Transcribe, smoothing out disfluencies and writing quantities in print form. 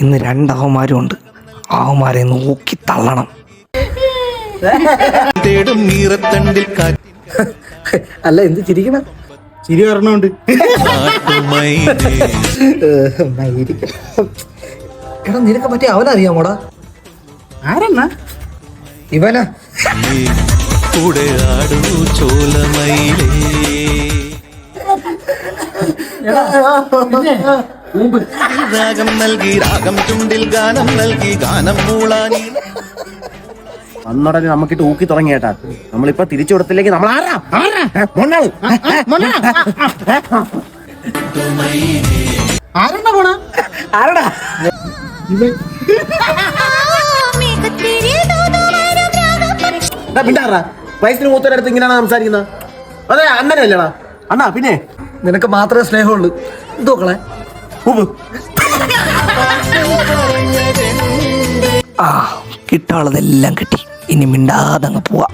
ഇന്ന് രണ്ടവന്മാരും ഉണ്ട്. അവന്മാരെ നോക്കി തള്ളണം. അല്ല എന്ത് ചിരിക്കണം? ചിരി വരണോണ്ട്. എടാ നിനക്ക് പറ്റിയ അവനറിയാമോടാ? ആരെന്നാ? ഇവനാ. രാഗം നൽകി രാഗം ചുണ്ടിൽ ഗാനം നൽകി ഗാനം മൂളാനി. അന്നുടനെ നമുക്കിട്ട് ഊക്കി തുടങ്ങി കേട്ടാ. നമ്മളിപ്പോ തിരിച്ചു കൊടുത്തില്ലെങ്കിൽ നമ്മൾ ആരാ പോണ ആരടാ? പിണ്ടാറാ വയസ്സിന് മൂത്തരടുത്ത് ഇങ്ങനെയാണ് സംസാരിക്കുന്നത്. അതെ അണ്ണനല്ലേടാ അണ്ണാ. പിന്നെ നിനക്ക് മാത്രമേ സ്നേഹമുള്ളൂ. നോക്കളെ കിട്ടാനുള്ളതെല്ലാം കിട്ടി. ഇനി മിണ്ടാതങ്ങ് പോവാ.